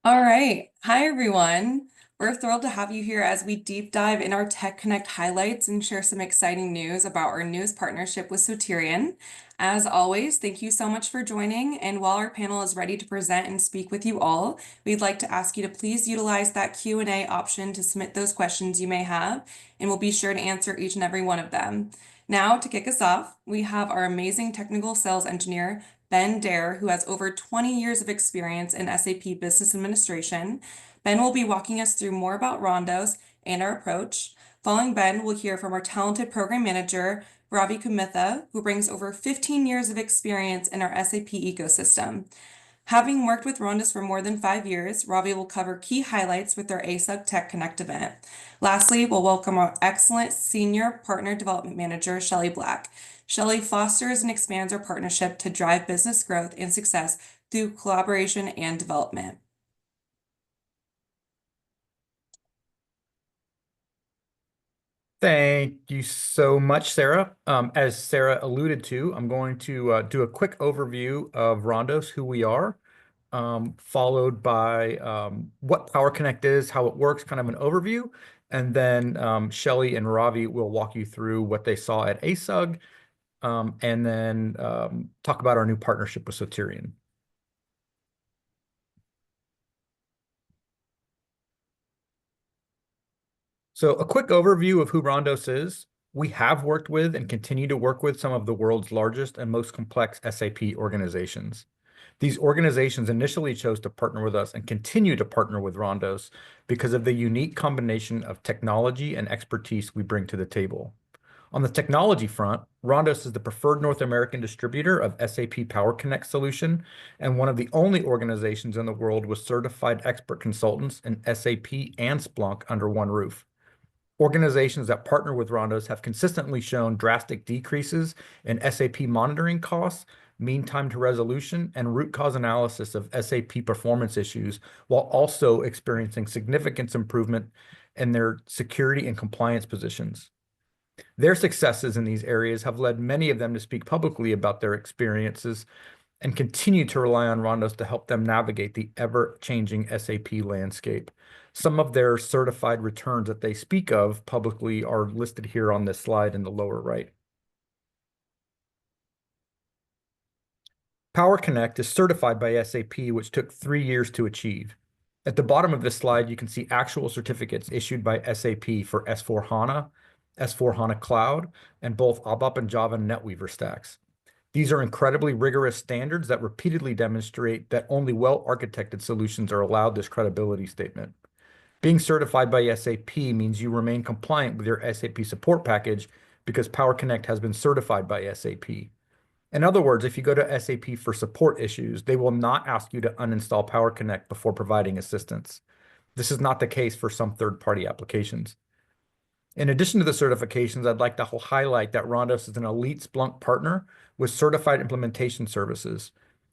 All right. Hi, everyone. We're thrilled to have you here as we deep dive in our Tech Connect highlights and share some exciting news about our newest partnership with Soterion. As always, thank you so much for joining. And while our panel is ready to present and speak with you all, we'd like to ask you to please utilize that Q&A option to submit those questions you may have, and we'll be sure to answer each and every one of them. Now, to kick us off, we have our amazing technical sales engineer, Ben Dare, who has over 20 years of experience in SAP Business Administration. Ben will be walking us through more about RHONDOS and our approach. Following Ben, we'll hear from our talented program manager, Ravi Kumitha, who brings over 15 years of experience in our SAP ecosystem. Having worked with RHONDOS for more than 5 years, Ravi will cover key highlights with our ASUG Tech Connect event. Lastly, we'll welcome our excellent Senior Partner Development Manager, Shelley Black. Shelley fosters and expands our partnership to drive business growth and success through collaboration and development. Thank you so much, Sarah. As Sarah alluded to, I'm going to do a quick overview of RHONDOS, who we are, followed by what PowerConnect is, how it works, kind of an overview, and then Shelley and Ravi will walk you through what they saw at ASUG, and then talk about our new partnership with Soterion. So a quick overview of who RHONDOS is. We have worked with and continue to work with some of the world's largest and most complex SAP organizations. These organizations initially chose to partner with us and continue to partner with RHONDOS because of the unique combination of technology and expertise we bring to the table. On the technology front, RHONDOS is the preferred North American distributor of SAP PowerConnect solution and one of the only organizations in the world with certified expert consultants in SAP and Splunk under one roof. Organizations that partner with RHONDOS have consistently shown drastic decreases in SAP monitoring costs, mean time to resolution, and root cause analysis of SAP performance issues, while also experiencing significant improvement in their security and compliance positions. Their successes in these areas have led many of them to speak publicly about their experiences and continue to rely on RHONDOS to help them navigate the ever-changing SAP landscape. Some of their certified returns that they speak of publicly are listed here on this slide in the lower right. PowerConnect is certified by SAP, which took 3 years to achieve. At the bottom of this slide, you can see actual certificates issued by SAP for S/4HANA, S/4HANA Cloud, and both ABAP and Java NetWeaver stacks. These are incredibly rigorous standards that repeatedly demonstrate that only well-architected solutions are allowed this credibility statement. Being certified by SAP means you remain compliant with your SAP support package because PowerConnect has been certified by SAP. In other words, if you go to SAP for support issues, they will not ask you to uninstall PowerConnect before providing assistance. This is not the case for some third-party applications. In addition to the certifications, I'd like to highlight that RHONDOS is an elite Splunk partner with certified implementation services.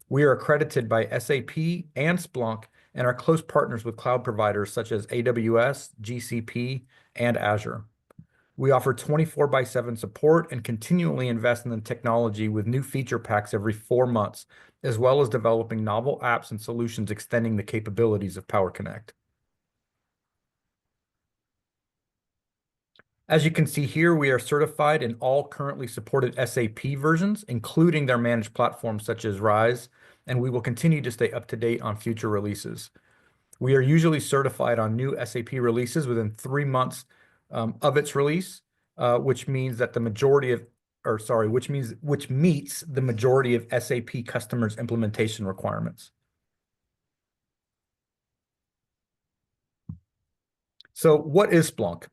We are accredited by SAP and Splunk and are close partners with cloud providers such as AWS, GCP, and Azure. We offer 24/7 support and continually invest in the technology with new feature packs every 4 months, as well as developing novel apps and solutions extending the capabilities of PowerConnect. As you can see here, we are certified in all currently supported SAP versions, including their managed platforms such as RISE, and we will continue to stay up to date on future releases. We are usually certified on new SAP releases within 3 months of its release, which means that the majority of, which meets the majority of SAP customers' implementation requirements. So what is Splunk?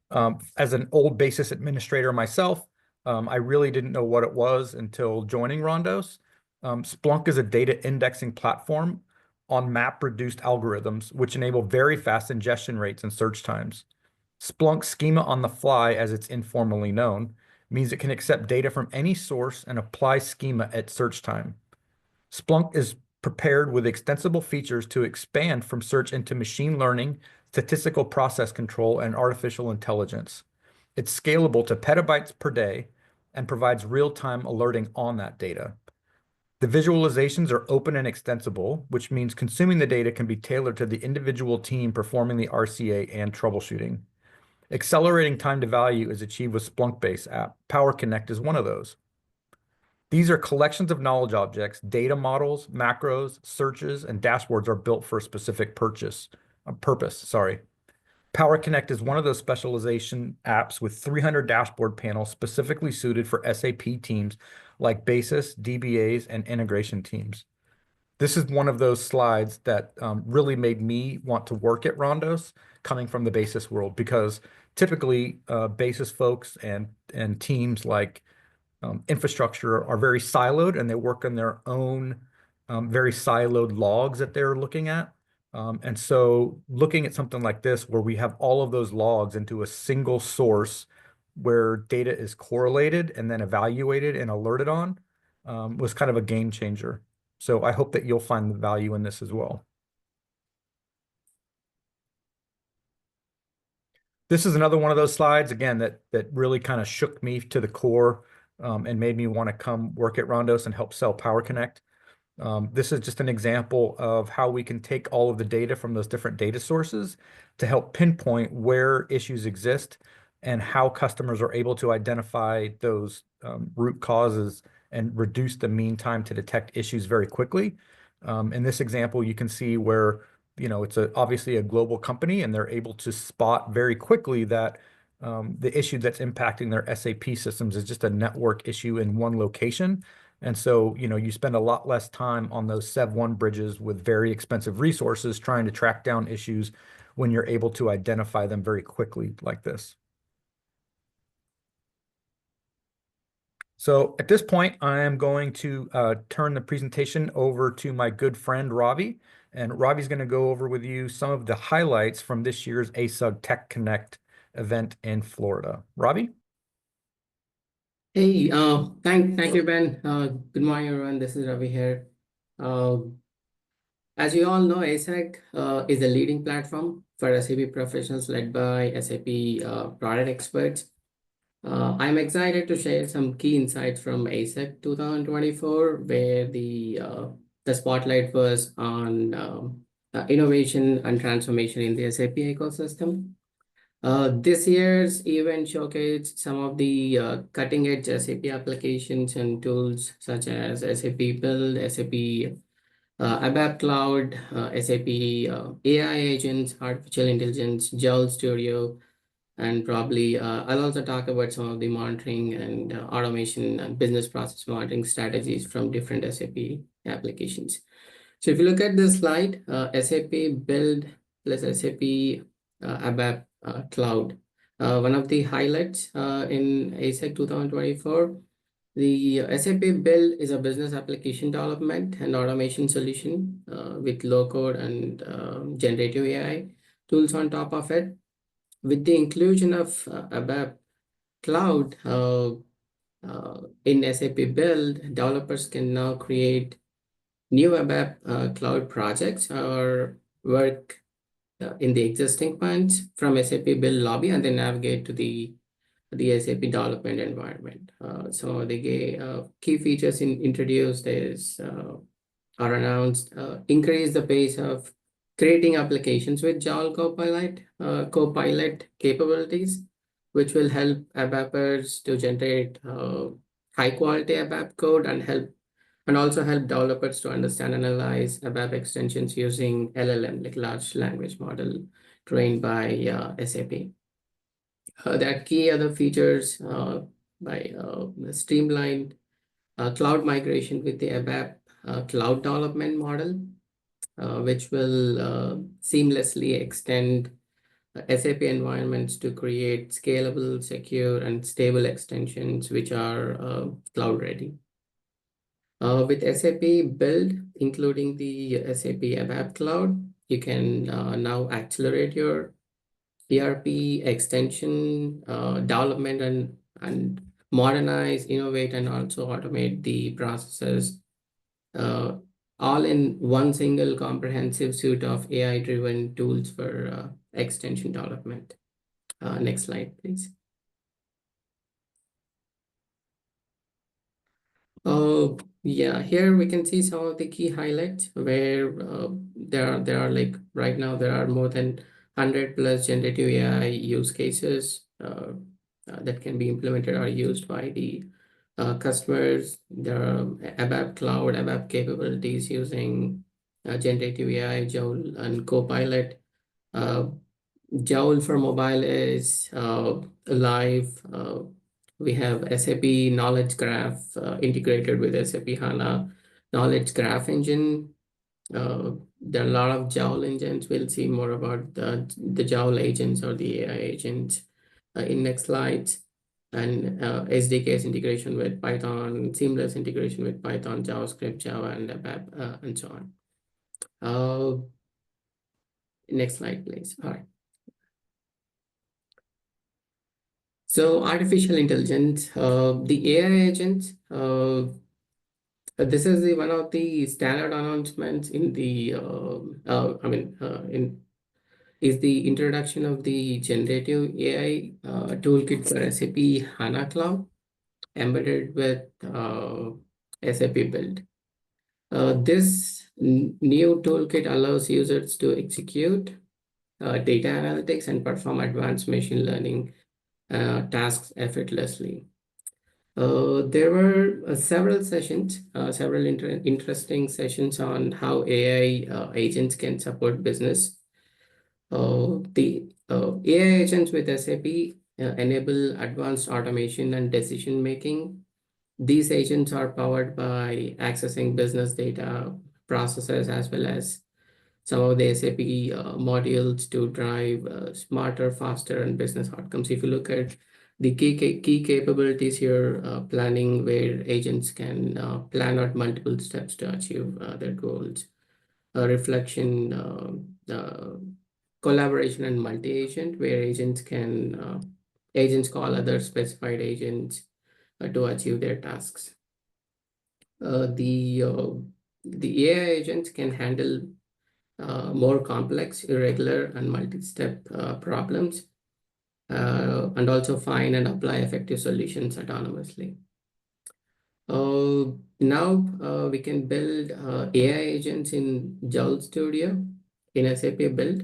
As an old basis administrator myself, I really didn't know what it was until joining RHONDOS. Splunk is a data indexing platform on map-reduced algorithms, which enable very fast ingestion rates and search times. Splunk schema on the fly, as it's informally known, means it can accept data from any source and apply schema at search time. Splunk is prepared with extensible features to expand from search into machine learning, statistical process control, and artificial intelligence. It's scalable to petabytes per day and provides real-time alerting on that data. The visualizations are open and extensible, which means consuming the data can be tailored to the individual team performing the RCA and troubleshooting. Accelerating time to value is achieved with Splunk-based app. PowerConnect is one of those. These are collections of knowledge objects, data models, macros, searches, and dashboards are built for a specific purpose. PowerConnect is one of those specialization apps with 300 dashboard panels specifically suited for SAP teams like basis, DBAs, and integration teams. This is one of those slides that really made me want to work at RHONDOS coming from the basis world, because typically basis folks and teams like infrastructure are very siloed, and they work on their own very siloed logs that they're looking at. And so looking at something like this, where we have all of those logs into a single source where data is correlated and then evaluated and alerted on, was kind of a game changer. So I hope that you'll find the value in this as well. This is another one of those slides, again, that really kind of shook me to the core and made me want to come work at RHONDOS and help sell PowerConnect. This is just an example of how we can take all of the data from those different data sources to help pinpoint where issues exist and how customers are able to identify those root causes and reduce the mean time to detect issues very quickly. In this example, you can see where, it's obviously a global company, and they're able to spot very quickly that the issue that's impacting their SAP systems is just a network issue in one location. And so, you spend a lot less time on those Sev1 bridges with very expensive resources trying to track down issues when you're able to identify them very quickly like this. So at this point, I am going to turn the presentation over to my good friend, Ravi. And Ravi's going to go over with you some of the highlights from this year's ASUG Tech Connect event in Florida. Ravi? Hey, thank you, Ben. Good morning, everyone. This is Ravi here. Uh, as you all know, ASAC is a leading platform for SAP professionals led by SAP product experts. I'm excited to share some key insights from ASAC 2024, where the spotlight was on innovation and transformation in the SAP ecosystem. This year's event showcased some of the cutting-edge SAP applications and tools such as SAP Build, SAP ABAP Cloud, SAP AI agents, artificial intelligence, Joule Studio, and probably I'll also talk about some of the monitoring and automation and business process monitoring strategies from different SAP applications. So if you look at this slide, SAP Build plus SAP ABAP Cloud. One of the highlights in ASEC 2024, the SAP Build is a business application development and automation solution with low-code and generative AI tools on top of it. With the inclusion of ABAP Cloud in SAP Build, developers can now create new ABAP Cloud projects or work in the existing ones from SAP Build lobby and then navigate to the SAP development environment. So the key features introduced is are announced, increase the pace of creating applications with Joule Copilot capabilities, which will help ABAPers to generate high quality ABAP code and also help developers to understand and analyze ABAP extensions using LLM, like large language model trained by SAP. There are key other features by streamlined cloud migration with the ABAP cloud development model, which will seamlessly extend SAP environments to create scalable, secure, and stable extensions which are cloud ready. With SAP Build, including the SAP ABAP Cloud, you can now accelerate your ERP extension development and modernize, innovate, and also automate the processes all in one single comprehensive suite of AI-driven tools for extension development. Next slide, please. Yeah, here we can see some of the key highlights where there are like right now there are more than 100 plus generative AI use cases that can be implemented or used by the customers. There are ABAP Cloud, ABAP capabilities using generative AI, Joule, and Copilot. Joule for mobile is live. We have SAP Knowledge Graph integrated with SAP HANA Knowledge Graph Engine. There are a lot of Joule engines. We'll see more about the Joule agents or the AI agents in next slides. And SDKs integration with Python, seamless integration with Python, JavaScript, Java, and ABAP, and so on. Next slide, please. All right. So artificial intelligence, the AI agents, this is one of the standard announcements in the, is the introduction of the generative AI toolkit for SAP HANA Cloud embedded with SAP Build. This new toolkit allows users to execute data analytics and perform advanced machine learning tasks effortlessly. There were several sessions, several interesting sessions on how AI agents can support business. The AI agents with SAP enable advanced automation and decision making. These agents are powered by accessing business data, processes, as well as some of the SAP modules to drive smarter, faster, and business outcomes. If you look at the key capabilities here, planning, where agents can plan out multiple steps to achieve their goals, reflection, collaboration, and multi-agent, where agents call other specified agents to achieve their tasks. The AI agents can handle more complex, irregular, and multi-step problems, and also find and apply effective solutions autonomously. Now we can build AI agents in Joule Studio in SAP Build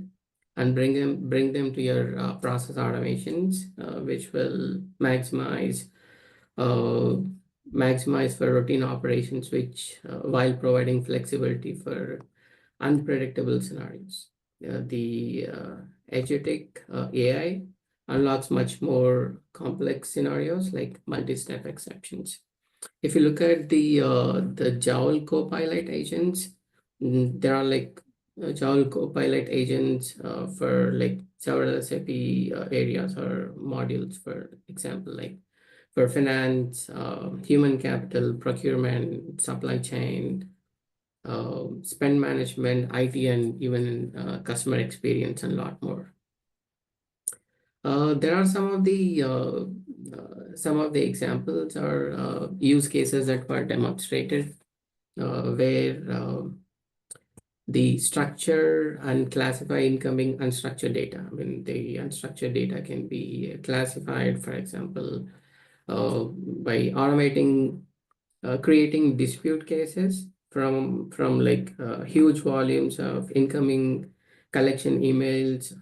and bring them to your process automations, which will maximize for routine operations, which while providing flexibility for unpredictable scenarios. The agentic AI unlocks much more complex scenarios like multi-step exceptions. If you look at the Joule Copilot agents, there are like Joule Copilot agents for like several SAP areas or modules, for example, like for finance, human capital, procurement, supply chain, spend management, IT, and even customer experience, and a lot more. There are some of the examples or use cases that were demonstrated where the structure and classify incoming unstructured data. I mean, the unstructured data can be classified, for example, by automating creating dispute cases from like huge volumes of incoming collection emails,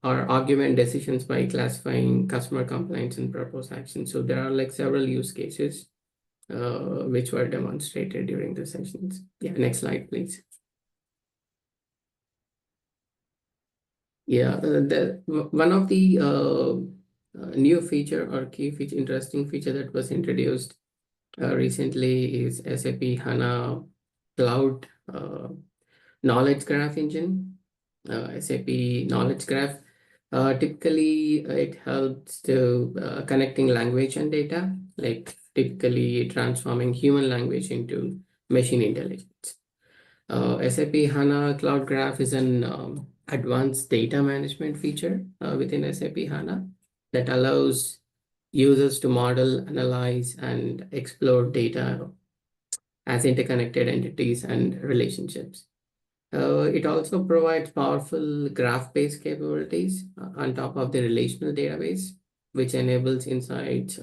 or argument decisions by classifying customer complaints and proposed actions. So there are like several use cases which were demonstrated during the sessions. Yeah, next slide, please. Yeah, one of the new feature or key feature, interesting feature that was introduced recently is SAP HANA Cloud Knowledge Graph Engine. SAP Knowledge Graph. Typically, it helps to connecting language and data, like typically transforming human language into machine intelligence. SAP HANA Cloud Graph is an advanced data management feature within SAP HANA that allows users to model, analyze, and explore data as interconnected entities and relationships. It also provides powerful graph-based capabilities on top of the relational database, which enables insights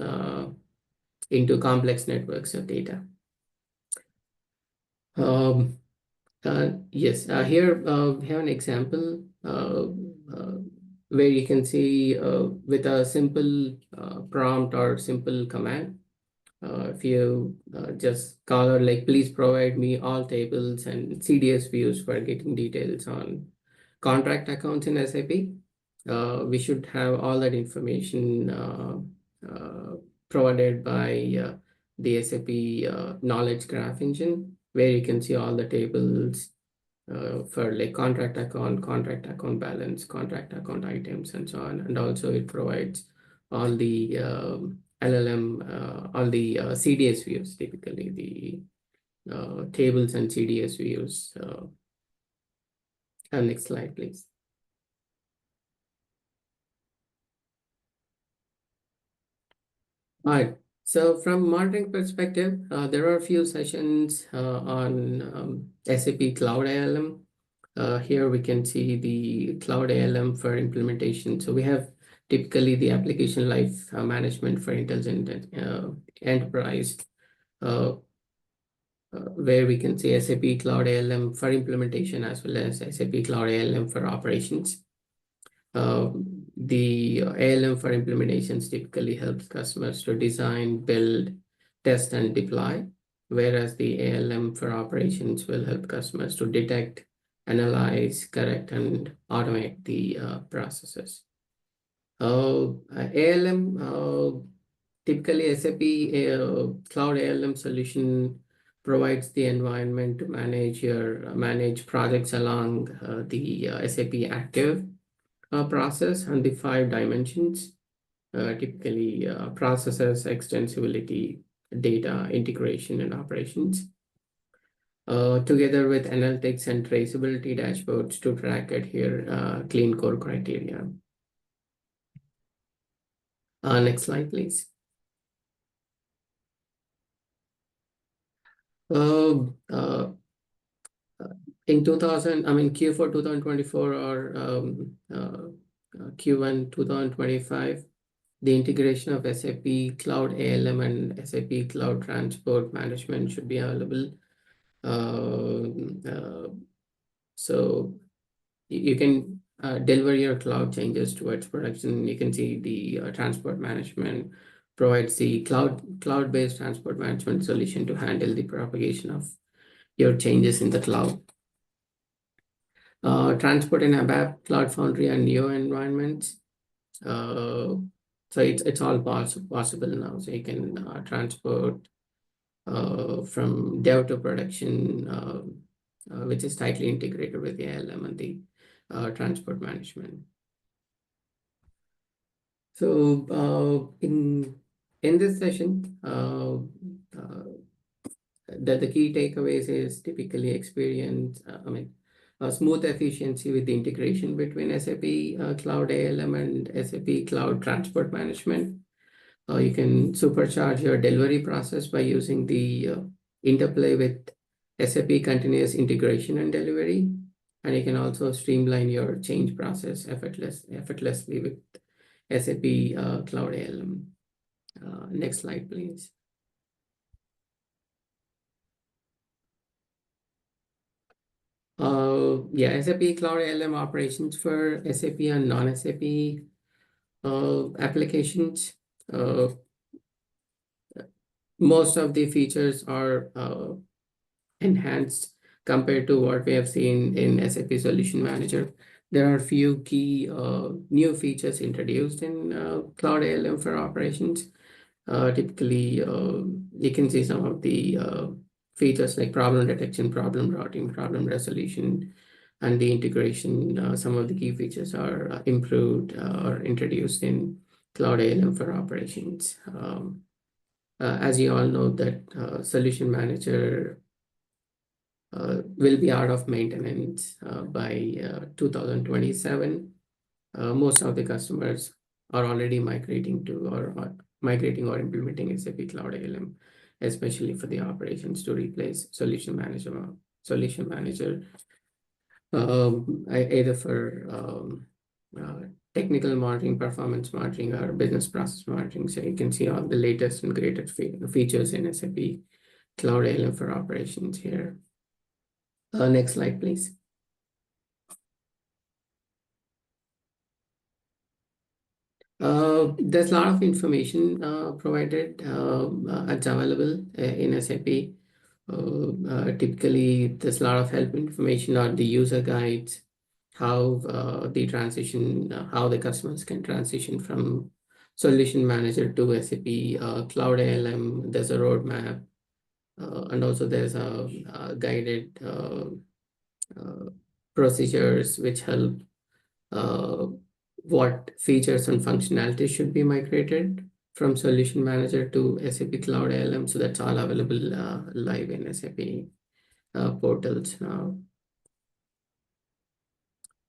into complex networks of data. Yes, here we have an example where you can see with a simple prompt or simple command, if you just call out like, please provide me all tables and CDS views for getting details on contract accounts in SAP, we should have all that information provided by the SAP knowledge graph engine, where you can see all the tables for like contract account balance, contract account items, and so on. And also it provides all the LLM, all the CDS views, typically the tables and CDS views. Next slide, please. All right. So from monitoring perspective, there are a few sessions on SAP Cloud ALM. Here we can see the Cloud ALM for implementation. So we have typically the application life management for intelligent enterprise, where we can see SAP Cloud ALM for implementation as well as SAP Cloud ALM for operations. The ALM for implementations typically helps customers to design, build, test, and deploy, whereas the ALM for operations will help customers to detect, analyze, correct, and automate the processes. ALM, typically SAP Cloud ALM solution provides the environment to manage projects along the SAP active process and the 5 dimensions, typically processes, extensibility, data, integration, and operations, together with analytics and traceability dashboards to track adhere clean core criteria. Next slide, please. In Q4 2024 or Q1 2025, the integration of SAP Cloud ALM and SAP Cloud Transport Management should be available. So you can deliver your cloud changes towards production. You can see the transport management provides the cloud-based transport management solution to handle the propagation of your changes in the cloud. Transport in ABAP, Cloud Foundry, and Neo environments. So it's all possible now. So you can transport from dev to production, which is tightly integrated with the ALM and the transport management. So in this session, the key takeaways is typically experience, smooth efficiency with the integration between SAP Cloud ALM and SAP Cloud Transport Management. You can supercharge your delivery process by using the interplay with SAP Continuous Integration and Delivery. And you can also streamline your change process effortlessly with SAP Cloud ALM. Next slide, please. SAP Cloud ALM operations for SAP and non-SAP applications. Most of the features are enhanced compared to what we have seen in SAP Solution Manager. There are a few key new features introduced in Cloud ALM for operations. Typically, you can see some of the features like problem detection, problem routing, problem resolution, and the integration. Some of the key features are improved or introduced in Cloud ALM for operations. As you all know, that Solution Manager will be out of maintenance by 2027. Most of the customers are already migrating or implementing SAP Cloud ALM, especially for the operations, to replace Solution Manager, either for technical monitoring, performance monitoring, or business process monitoring. So you can see all the latest and greatest features in SAP Cloud ALM for operations here. Next slide, please. There's a lot of information provided that's available in SAP. Typically, there's a lot of help information or the user guides, how the transition, how the customers can transition from Solution Manager to SAP Cloud ALM. There's a roadmap, and also there's a guided procedures which help what features and functionalities should be migrated from Solution Manager to SAP Cloud ALM. So that's all available live in SAP portals now.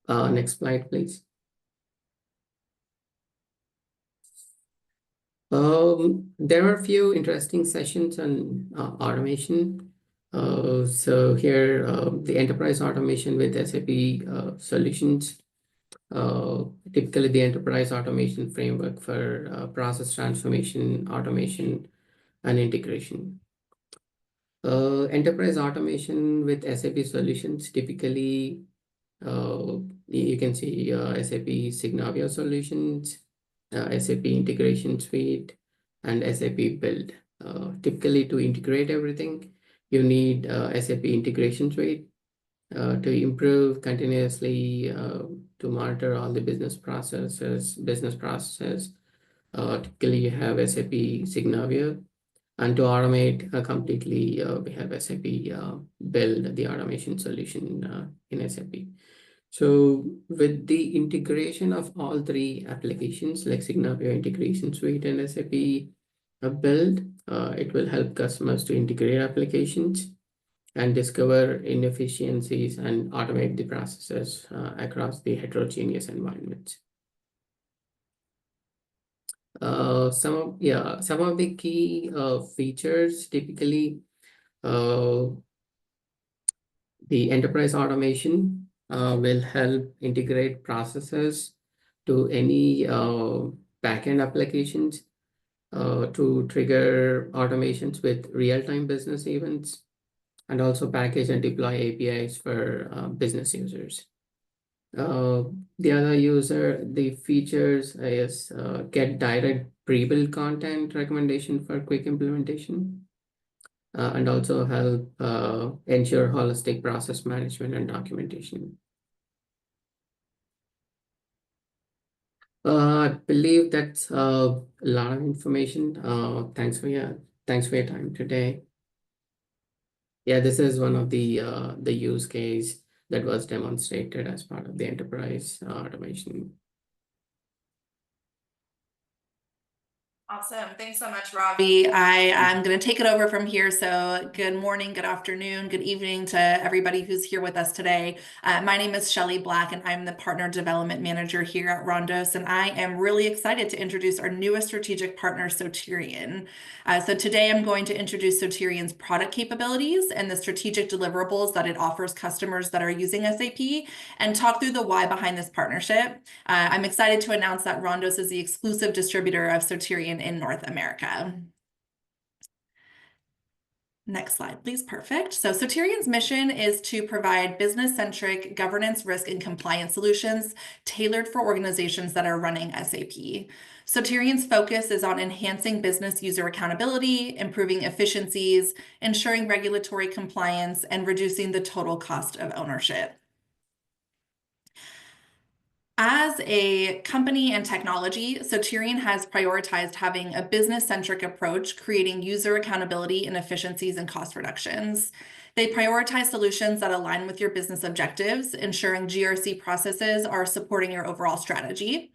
Next slide, please. There are a few interesting sessions on automation. So here, the enterprise automation with SAP solutions. Typically, the enterprise automation framework for process transformation, automation, and integration. Enterprise automation with SAP solutions, typically, you can see SAP Signavio solutions, SAP Integration Suite, and SAP Build. Typically, to integrate everything, you need SAP Integration Suite to improve continuously, to monitor all the business processes. Typically, you have SAP Signavio, and to automate completely, we have SAP Build, the automation solution in SAP. So with the integration of all three applications like Signavio Integration Suite and SAP Build, it will help customers to integrate applications and discover inefficiencies and automate the processes across the heterogeneous environments. Some of the key features, typically the enterprise automation will help integrate processes to any backend applications to trigger automations with real-time business events, and also package and deploy APIs for business users. The features is get direct pre-built content recommendation for quick implementation, and also help ensure holistic process management and documentation. I believe that's a lot of information. Thanks for your time today. Yeah, this is one of the use case that was demonstrated as part of the enterprise automation. Awesome. Thanks so much, Ravi. I'm going to take it over from here. So good morning, good afternoon, good evening to everybody who's here with us today. My name is Shelly Black, and I'm the Partner Development Manager here at RHONDOS, and I am really excited to introduce our newest strategic partner, Soterion. So today I'm going to introduce Soterion's product capabilities and the strategic deliverables that it offers customers that are using SAP, and talk through the why behind this partnership. I'm excited to announce that RHONDOS is the exclusive distributor of Soterion in North America. Next slide, please. Perfect. So Soterion's mission is to provide business-centric governance, risk, and compliance solutions tailored for organizations that are running SAP. Soterion's focus is on enhancing business user accountability, improving efficiencies, ensuring regulatory compliance, and reducing the total cost of ownership. As a company and technology, Soterion has prioritized having a business-centric approach, creating user accountability and efficiencies and cost reductions. They prioritize solutions that align with your business objectives, ensuring GRC processes are supporting your overall strategy.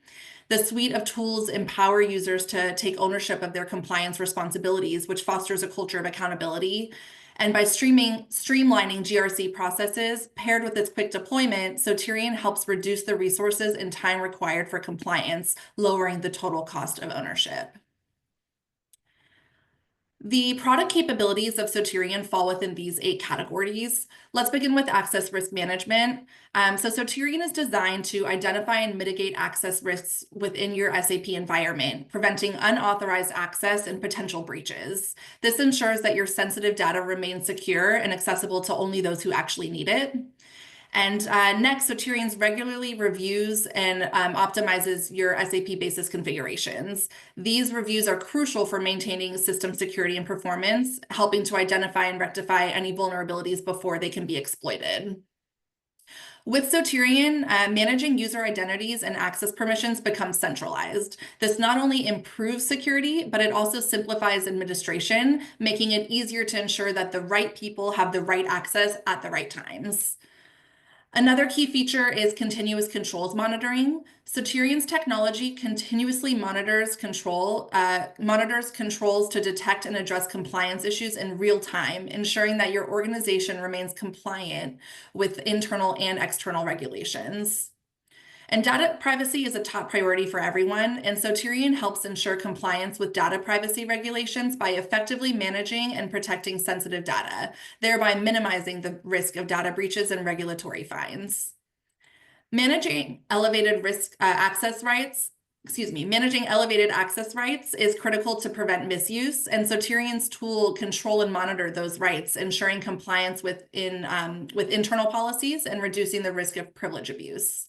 The suite of tools empower users to take ownership of their compliance responsibilities, which fosters a culture of accountability. And by streamlining GRC processes, paired with its quick deployment, Soterion helps reduce the resources and time required for compliance, lowering the total cost of ownership. The product capabilities of Soterion fall within these 8 categories. Let's begin with access risk management. So Soterion is designed to identify and mitigate access risks within your SAP environment, preventing unauthorized access and potential breaches. This ensures that your sensitive data remains secure and accessible to only those who actually need it. And next, Soterion regularly reviews and optimizes your SAP basis configurations. These reviews are crucial for maintaining system security and performance, helping to identify and rectify any vulnerabilities before they can be exploited. With Soterion, managing user identities and access permissions becomes centralized. This not only improves security, but it also simplifies administration, making it easier to ensure that the right people have the right access at the right times. Another key feature is continuous controls monitoring. Soterion's technology continuously monitors controls to detect and address compliance issues in real time, ensuring that your organization remains compliant with internal and external regulations. And data privacy is a top priority for everyone, and Soterion helps ensure compliance with data privacy regulations by effectively managing and protecting sensitive data, thereby minimizing the risk of data breaches and regulatory fines. Managing elevated access rights is critical to prevent misuse, and Soterion's tool control and monitor those rights, ensuring compliance with internal policies and reducing the risk of privilege abuse.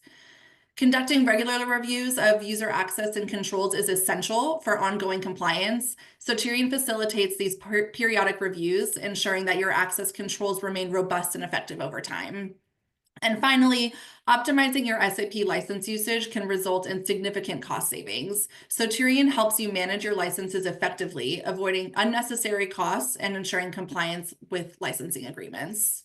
Conducting regular reviews of user access and controls is essential for ongoing compliance. Soterion facilitates these periodic reviews, ensuring that your access controls remain robust and effective over time. And finally, optimizing your SAP license usage can result in significant cost savings. Soterion helps you manage your licenses effectively, avoiding unnecessary costs and ensuring compliance with licensing agreements.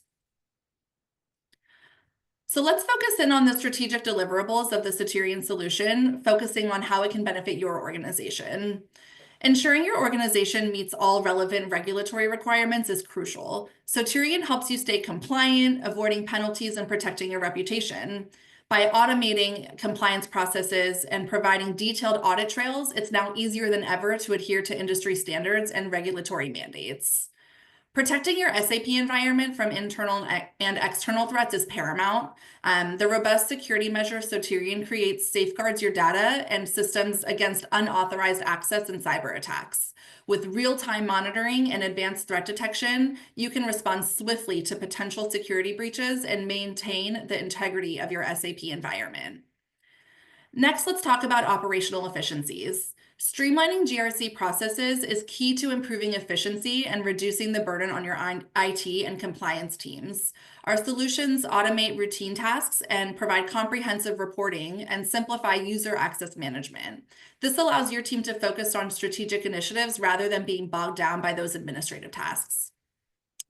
So let's focus in on the strategic deliverables of the Soterion solution, focusing on how it can benefit your organization. Ensuring your organization meets all relevant regulatory requirements is crucial. Soterion helps you stay compliant, avoiding penalties and protecting your reputation. By automating compliance processes and providing detailed audit trails, it's now easier than ever to adhere to industry standards and regulatory mandates. Protecting your SAP environment from internal and external threats is paramount. The robust security measures Soterion creates safeguards your data and systems against unauthorized access and cyber attacks. With real-time monitoring and advanced threat detection, you can respond swiftly to potential security breaches and maintain the integrity of your SAP environment. Next, let's talk about operational efficiencies. Streamlining GRC processes is key to improving efficiency and reducing the burden on your IT and compliance teams. Our solutions automate routine tasks and provide comprehensive reporting and simplify user access management. This allows your team to focus on strategic initiatives rather than being bogged down by those administrative tasks.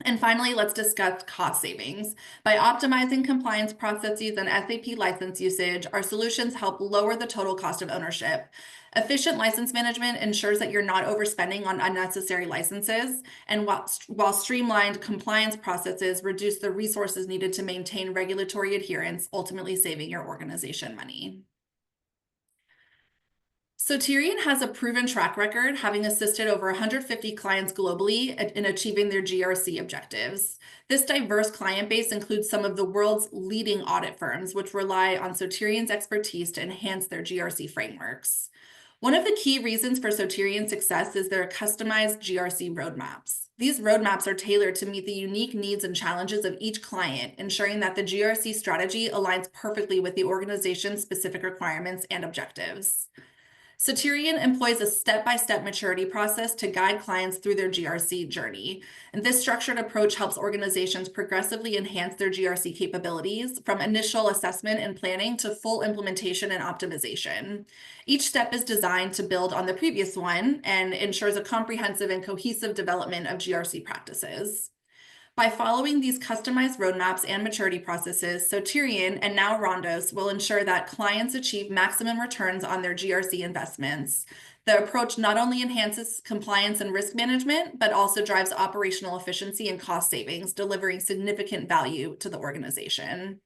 And finally, let's discuss cost savings. By optimizing compliance processes and SAP license usage, our solutions help lower the total cost of ownership. Efficient license management ensures that you're not overspending on unnecessary licenses, and while streamlined compliance processes reduce the resources needed to maintain regulatory adherence, ultimately saving your organization money. Soterion has a proven track record, having assisted over 150 clients globally in achieving their GRC objectives. This diverse client base includes some of the world's leading audit firms, which rely on Soterion's expertise to enhance their GRC frameworks. One of the key reasons for Soterion's success is their customized GRC roadmaps. These roadmaps are tailored to meet the unique needs and challenges of each client, ensuring that the GRC strategy aligns perfectly with the organization's specific requirements and objectives. Soterion employs a step-by-step maturity process to guide clients through their GRC journey. And this structured approach helps organizations progressively enhance their GRC capabilities from initial assessment and planning to full implementation and optimization. Each step is designed to build on the previous one and ensures a comprehensive and cohesive development of GRC practices. By following these customized roadmaps and maturity processes, Soterion and now RHONDOS will ensure that clients achieve maximum returns on their GRC investments. The approach not only enhances compliance and risk management, but also drives operational efficiency and cost savings, delivering significant value to the organization.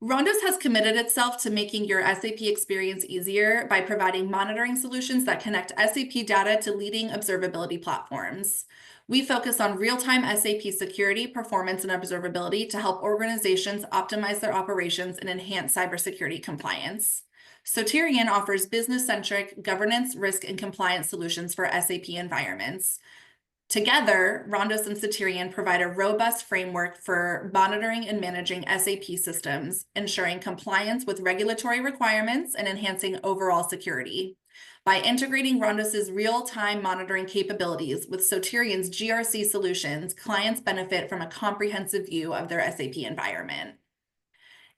RHONDOS has committed itself to making your SAP experience easier by providing monitoring solutions that connect SAP data to leading observability platforms. We focus on real-time SAP security, performance, and observability to help organizations optimize their operations and enhance cybersecurity compliance. Soterion offers business-centric governance, risk, and compliance solutions for SAP environments. Together, RHONDOS and Soterion provide a robust framework for monitoring and managing SAP systems, ensuring compliance with regulatory requirements and enhancing overall security. By integrating RHONDOS's real-time monitoring capabilities with Soterion's GRC solutions, clients benefit from a comprehensive view of their SAP environment.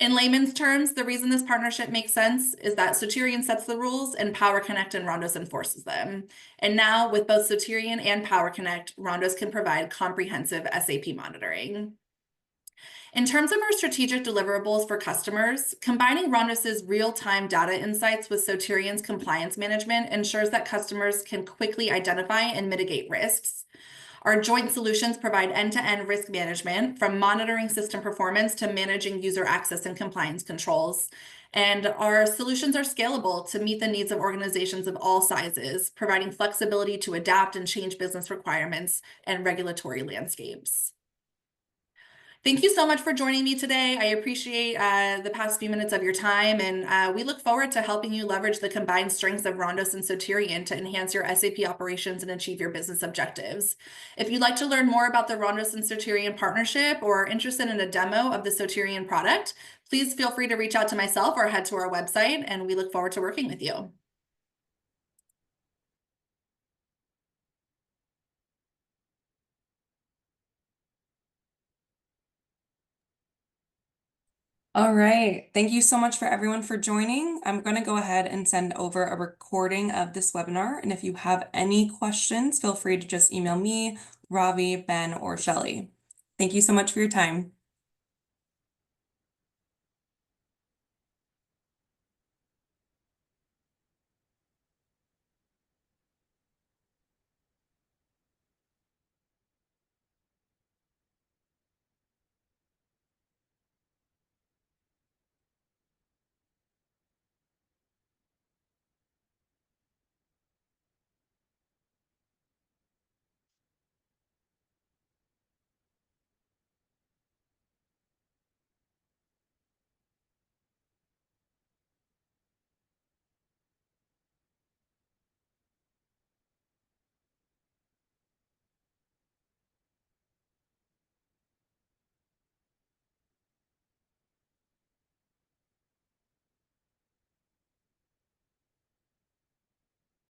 In layman's terms, the reason this partnership makes sense is that Soterion sets the rules and PowerConnect and RHONDOS enforces them. And now with both Soterion and PowerConnect, RHONDOS can provide comprehensive SAP monitoring. In terms of our strategic deliverables for customers, combining RHONDOS's real-time data insights with Soterion's compliance management ensures that customers can quickly identify and mitigate risks. Our joint solutions provide end-to-end risk management, from monitoring system performance to managing user access and compliance controls. And our solutions are scalable to meet the needs of organizations of all sizes, providing flexibility to adapt and change business requirements and regulatory landscapes. Thank you so much for joining me today. I appreciate the past few minutes of your time, and we look forward to helping you leverage the combined strengths of RHONDOS and Soterion to enhance your SAP operations and achieve your business objectives. If you'd like to learn more about the RHONDOS and Soterion partnership or are interested in a demo of the Soterion product, please feel free to reach out to myself or head to our website, and we look forward to working with you. All right. Thank you so much for everyone for joining. I'm going to go ahead and send over a recording of this webinar. And if you have any questions, feel free to just email me, Ravi, Ben, or Shelly. Thank you so much for your time.